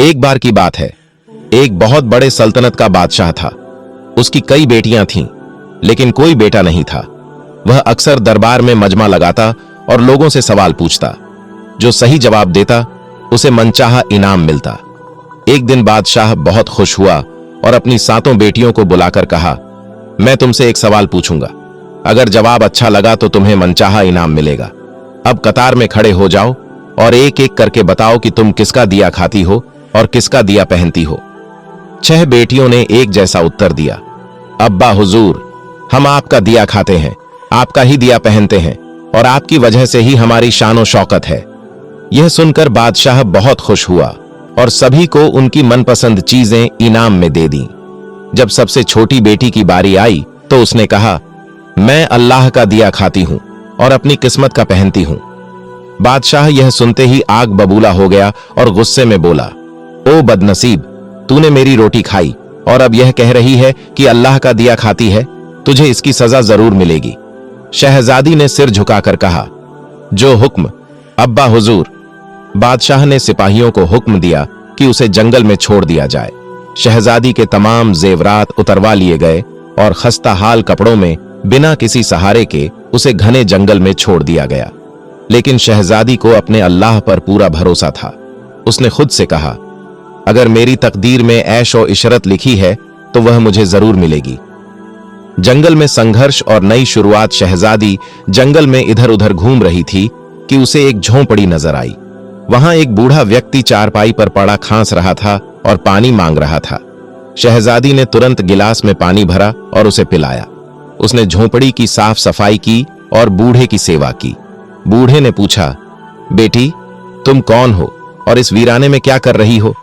एक बार की बात है, एक बहुत बड़े सल्तनत का बादशाह था। उसकी कई बेटियां थीं, लेकिन कोई बेटा नहीं था। वह अक्सर दरबार में मजमा लगाता और लोगों से सवाल पूछता। जो सही जवाब देता उसे मनचाहा इनाम मिलता। एक दिन बादशाह बहुत खुश हुआ और अपनी 7 बेटियों को बुलाकर कहा, मैं तुमसे एक सवाल पूछूंगा, अगर जवाब अच्छा लगा तो तुम्हें मनचाहा इनाम मिलेगा। अब कतार में खड़े हो जाओ और एक एक करके बताओ कि तुम किसका दिया खाती हो और किसका दिया पहनती हो। 6 बेटियों ने एक जैसा उत्तर दिया, अब्बा हुजूर, हम आपका दिया खाते हैं, आपका ही दिया पहनते हैं और आपकी वजह से ही हमारी शान और शौकत है। यह सुनकर बादशाह बहुत खुश हुआ और सभी को उनकी मनपसंद चीजें इनाम में दे दी। जब सबसे छोटी बेटी की बारी आई तो उसने कहा, मैं अल्लाह का दिया खाती हूं और अपनी किस्मत का पहनती हूं। बादशाह यह सुनते ही आग बबूला हो गया और गुस्से में बोला, ओ बदनसीब, तूने मेरी रोटी खाई और अब यह कह रही है कि अल्लाह का दिया खाती है, तुझे इसकी सजा जरूर मिलेगी। शहजादी ने सिर झुकाकर कहा, जो हुक्म अब्बा हुजूर। बादशाह ने सिपाहियों को हुक्म दिया कि उसे जंगल में छोड़ दिया जाए। शहजादी के तमाम जेवरात उतरवा लिए गए और खस्ता हाल कपड़ों में बिना किसी सहारे के उसे घने जंगल में छोड़ दिया गया। लेकिन शहजादी को अपने अल्लाह पर पूरा भरोसा था। उसने खुद से कहा, अगर मेरी तकदीर में ऐश और इशरत लिखी है तो वह मुझे जरूर मिलेगी। जंगल में संघर्ष और नई शुरुआत। शहजादी जंगल में इधर उधर घूम रही थी कि उसे एक झोंपड़ी नजर आई। वहां एक बूढ़ा व्यक्ति चारपाई पर पड़ा खांस रहा था और पानी मांग रहा था। शहजादी ने तुरंत गिलास में पानी भरा और उसे पिलाया। उसने झोंपड़ी की साफ सफाई की और बूढ़े की सेवा की। बूढ़े ने पूछा, बेटी, तुम कौन हो और इस वीराने में क्या कर रही हो?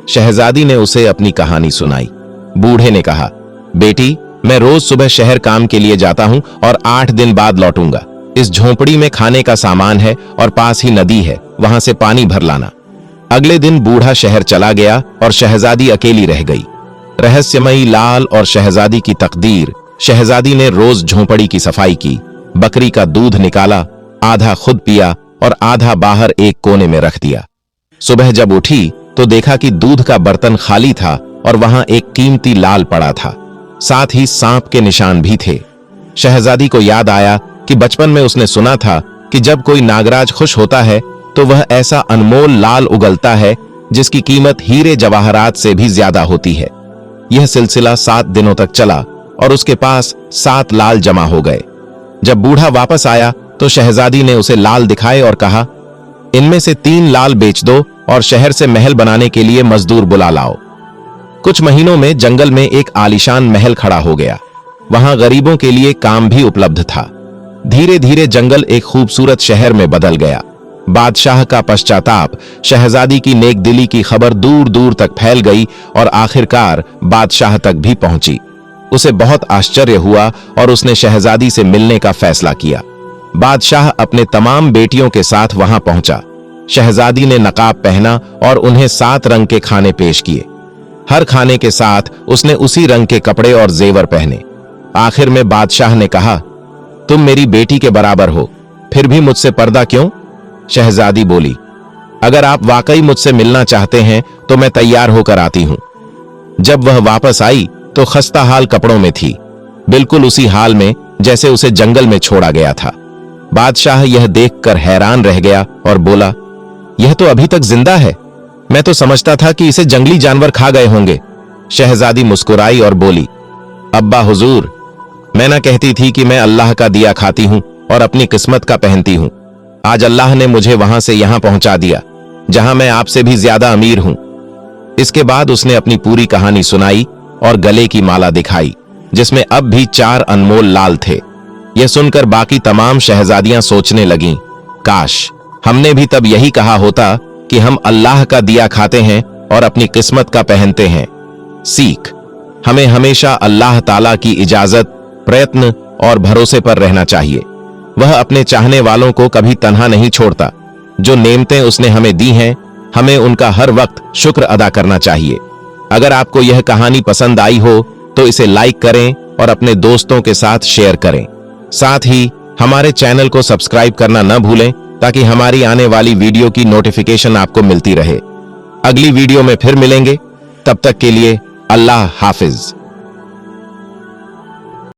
शहजादी ने उसे अपनी कहानी सुनाई। बूढ़े ने कहा, बेटी, मैं रोज सुबह शहर काम के लिए जाता हूं और 8 दिन बाद लौटूंगा। इस झोंपड़ी में खाने का सामान है और पास ही नदी है, वहां से पानी भर लाना। अगले दिन बूढ़ा शहर चला गया और शहजादी अकेली रह गई। रहस्यमयी लाल और शहजादी की तकदीर। शहजादी ने रोज झोंपड़ी की सफाई की, बकरी का दूध निकाला, आधा खुद पिया और आधा बाहर एक कोने में रख दिया। सुबह जब उठी तो देखा कि दूध का बर्तन खाली था और वहां एक कीमती लाल पड़ा था, साथ ही सांप के निशान भी थे। शहजादी को याद आया कि बचपन में उसने सुना था कि जब कोई नागराज खुश होता है तो वह ऐसा अनमोल लाल उगलता है जिसकी कीमत हीरे जवाहरात से भी ज्यादा होती है। यह सिलसिला 7 दिनों तक चला और उसके पास 7 लाल जमा हो गए। जब बूढ़ा वापस आया तो शहजादी ने उसे लाल दिखाए और कहा, इनमें से 3 लाल बेच दो और शहर से महल बनाने के लिए मजदूर बुला लाओ। कुछ महीनों में जंगल में एक आलीशान महल खड़ा हो गया। वहां गरीबों के लिए काम भी उपलब्ध था। धीरे धीरे जंगल एक खूबसूरत शहर में बदल गया। बादशाह का पश्चाताप, शहजादी की नेकदिली की खबर दूर दूर तक फैल गई और आखिरकार बादशाह तक भी पहुंची। उसे बहुत आश्चर्य हुआ और उसने शहजादी से मिलने का फैसला किया। बादशाह अपने तमाम बेटियों के साथ वहां पहुंचा। शहजादी ने नकाब पहना और उन्हें 7 रंग के खाने पेश किए। हर खाने के साथ उसने उसी रंग के कपड़े और जेवर पहने। आखिर में बादशाह ने कहा, तुम मेरी बेटी के बराबर हो, फिर भी मुझसे पर्दा क्यों? शहजादी बोली, अगर आप वाकई मुझसे मिलना चाहते हैं तो मैं तैयार होकर आती हूं। जब वह वापस आई तो खस्ता हाल कपड़ों में थी, बिल्कुल उसी हाल में जैसे उसे जंगल में छोड़ा गया था। बादशाह यह देखकर हैरान रह गया और बोला, यह तो अभी तक जिंदा है, मैं तो समझता था कि इसे जंगली जानवर खा गए होंगे। शहजादी मुस्कुराई और बोली, अब्बा हुजूर, मैं ना कहती थी कि मैं अल्लाह का दिया खाती हूं और अपनी किस्मत का पहनती हूं। आज अल्लाह ने मुझे वहां से यहां पहुंचा दिया जहां मैं आपसे भी ज्यादा अमीर हूं। इसके बाद उसने अपनी पूरी कहानी सुनाई और गले की माला दिखाई जिसमें अब भी 4 अनमोल लाल थे। यह सुनकर बाकी तमाम शहजादियां सोचने लगीं, काश हमने भी तब यही कहा होता कि हम अल्लाह का दिया खाते हैं और अपनी किस्मत का पहनते हैं। सीख, हमें हमेशा अल्लाह ताला की इजाजत, प्रयत्न और भरोसे पर रहना चाहिए। वह अपने चाहने वालों को कभी तन्हा नहीं छोड़ता। जो नेमतें उसने हमें दी हैं, हमें उनका हर वक्त शुक्र अदा करना चाहिए। अगर आपको यह कहानी पसंद आई हो तो इसे लाइक करें और अपने दोस्तों के साथ शेयर करें। साथ ही हमारे चैनल को सब्सक्राइब करना न भूलें ताकि हमारी आने वाली वीडियो की नोटिफिकेशन आपको मिलती रहे। अगली वीडियो में फिर मिलेंगे। तब तक के लिए अल्लाह हाफिज।